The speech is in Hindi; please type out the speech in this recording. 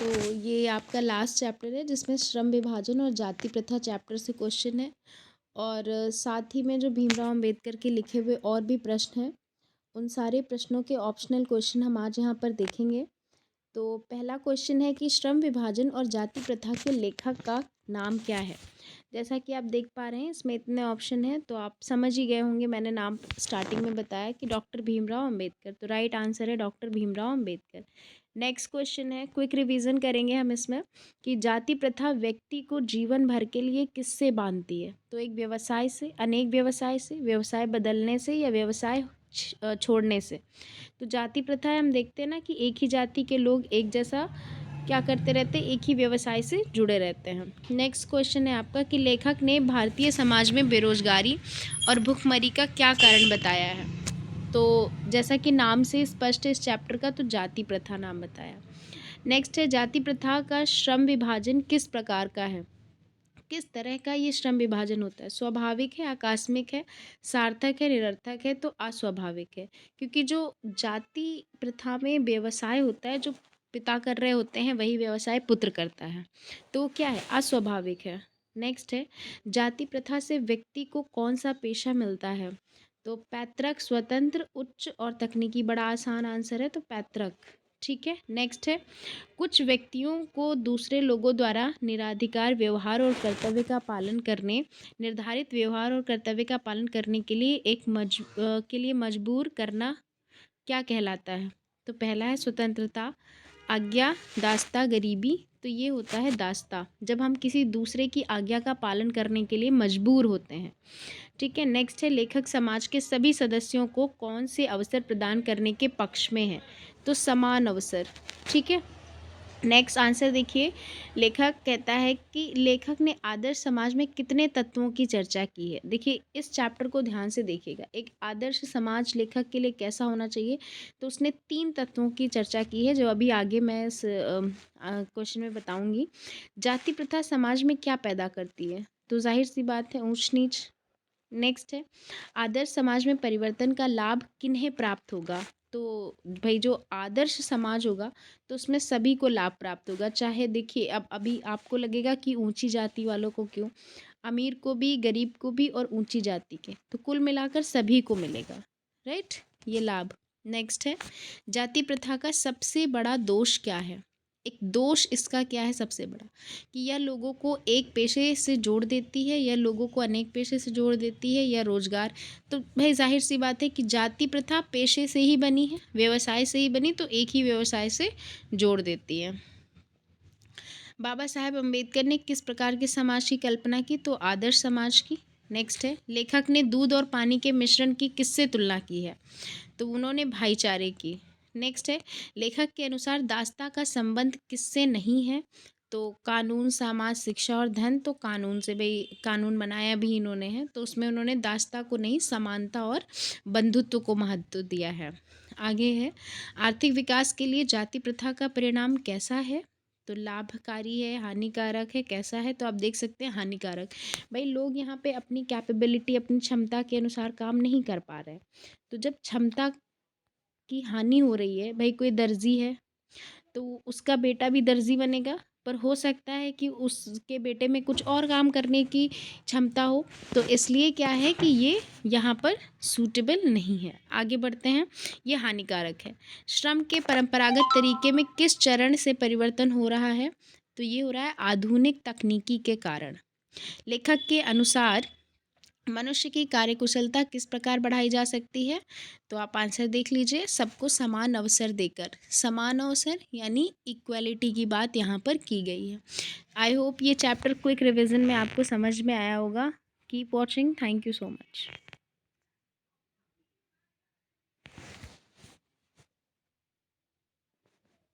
तो ये आपका लास्ट चैप्टर है जिसमें श्रम विभाजन और जाति प्रथा चैप्टर से क्वेश्चन है। और साथ ही में जो भीमराव अंबेडकर के लिखे हुए और भी प्रश्न हैं, उन सारे प्रश्नों के ऑप्शनल क्वेश्चन हम आज यहाँ पर देखेंगे। तो पहला क्वेश्चन है कि श्रम विभाजन और जाति प्रथा के लेखक का नाम क्या है। जैसा कि आप देख पा रहे हैं इसमें इतने ऑप्शन हैं, तो आप समझ ही गए होंगे। मैंने नाम स्टार्टिंग में बताया कि डॉक्टर भीमराव अंबेडकर, तो राइट आंसर है doctor Bhimrao Ambedkar. Next question है, क्विक रिवीजन करेंगे हम इसमें कि जाति प्रथा व्यक्ति को जीवन भर के लिए किससे बांधती है। तो एक व्यवसाय से, अनेक व्यवसाय से, व्यवसाय बदलने से, या व्यवसाय छोड़ने से। तो जाति प्रथा है, हम देखते हैं ना कि एक ही जाति के लोग एक जैसा क्या करते रहते हैं, एक ही व्यवसाय से जुड़े रहते हैं। नेक्स्ट क्वेश्चन है आपका कि लेखक ने भारतीय समाज में बेरोजगारी और भुखमरी का क्या कारण बताया है। तो जैसा कि नाम से स्पष्ट है इस चैप्टर का, तो जाति प्रथा नाम बताया। नेक्स्ट है, जाति प्रथा का श्रम विभाजन किस प्रकार का है। किस तरह का ये श्रम विभाजन होता है। स्वाभाविक है, आकस्मिक है, सार्थक है, निरर्थक है। तो अस्वाभाविक है, क्योंकि जो जाति प्रथा में व्यवसाय होता है, जो पिता कर रहे होते हैं वही व्यवसाय पुत्र करता है, तो क्या है, अस्वाभाविक है। नेक्स्ट है, जाति प्रथा से व्यक्ति को कौन सा पेशा मिलता है। तो पैतृक, स्वतंत्र, उच्च और तकनीकी। बड़ा आसान आंसर है, तो पैतृक। ठीक है। नेक्स्ट है, कुछ व्यक्तियों को दूसरे लोगों द्वारा निराधिकार व्यवहार और कर्तव्य का पालन करने, निर्धारित व्यवहार और कर्तव्य का पालन करने के लिए के लिए मजबूर करना क्या कहलाता है। तो पहला है स्वतंत्रता, आज्ञा, दास्ता, गरीबी। तो ये होता है दास्ता, जब हम किसी दूसरे की आज्ञा का पालन करने के लिए मजबूर होते हैं। ठीक है। नेक्स्ट है, लेखक समाज के सभी सदस्यों को कौन से अवसर प्रदान करने के पक्ष में है। तो समान अवसर। ठीक है। नेक्स्ट आंसर देखिए, लेखक कहता है कि लेखक ने आदर्श समाज में कितने तत्वों की चर्चा की है। देखिए इस चैप्टर को ध्यान से देखिएगा, एक आदर्श समाज लेखक के लिए कैसा होना चाहिए। तो उसने 3 तत्वों की चर्चा की है, जो अभी आगे मैं इस क्वेश्चन में बताऊंगी। जाति प्रथा समाज में क्या पैदा करती है। तो जाहिर सी बात है, ऊंच नीच। नेक्स्ट है, आदर्श समाज में परिवर्तन का लाभ किन्हें प्राप्त होगा। तो भाई जो आदर्श समाज होगा तो उसमें सभी को लाभ प्राप्त होगा। चाहे देखिए, अब अभी आपको लगेगा कि ऊंची जाति वालों को क्यों, अमीर को भी, गरीब को भी और ऊंची जाति के, तो कुल मिलाकर सभी को मिलेगा, राइट, ये लाभ। नेक्स्ट है, जाति प्रथा का सबसे बड़ा दोष क्या है। एक दोष इसका क्या है सबसे बड़ा, कि यह लोगों को एक पेशे से जोड़ देती है, या लोगों को अनेक पेशे से जोड़ देती है, या रोजगार। तो भाई जाहिर सी बात है कि जाति प्रथा पेशे से ही बनी है, व्यवसाय से ही बनी, तो एक ही व्यवसाय से जोड़ देती है। बाबा साहेब अम्बेडकर ने किस प्रकार के समाज की कल्पना की। तो आदर्श समाज की। नेक्स्ट है, लेखक ने दूध और पानी के मिश्रण की किससे तुलना की है। तो उन्होंने भाईचारे की। नेक्स्ट है, लेखक के अनुसार दास्ता का संबंध किससे नहीं है। तो कानून, समाज, शिक्षा और धन। तो कानून से, भाई कानून बनाया भी इन्होंने है, तो उसमें उन्होंने दास्ता को नहीं, समानता और बंधुत्व को महत्व दिया है। आगे है, आर्थिक विकास के लिए जाति प्रथा का परिणाम कैसा है। तो लाभकारी है, हानिकारक है, कैसा है। तो आप देख सकते हैं हानिकारक। भाई लोग यहाँ पे अपनी कैपेबिलिटी, अपनी क्षमता के अनुसार काम नहीं कर पा रहे हैं। तो जब क्षमता की हानि हो रही है, भाई कोई दर्जी है तो उसका बेटा भी दर्जी बनेगा, पर हो सकता है कि उसके बेटे में कुछ और काम करने की क्षमता हो, तो इसलिए क्या है कि ये यहाँ पर सूटेबल नहीं है। आगे बढ़ते हैं, ये हानिकारक है। श्रम के परंपरागत तरीके में किस चरण से परिवर्तन हो रहा है। तो ये हो रहा है आधुनिक तकनीकी के कारण। लेखक के अनुसार मनुष्य की कार्यकुशलता किस प्रकार बढ़ाई जा सकती है। तो आप आंसर देख लीजिए, सबको समान अवसर देकर। समान अवसर यानी इक्वलिटी की बात यहाँ पर की गई है। आई होप ये चैप्टर क्विक रिवीजन में आपको समझ में आया होगा। Keep watching. Thank you so much.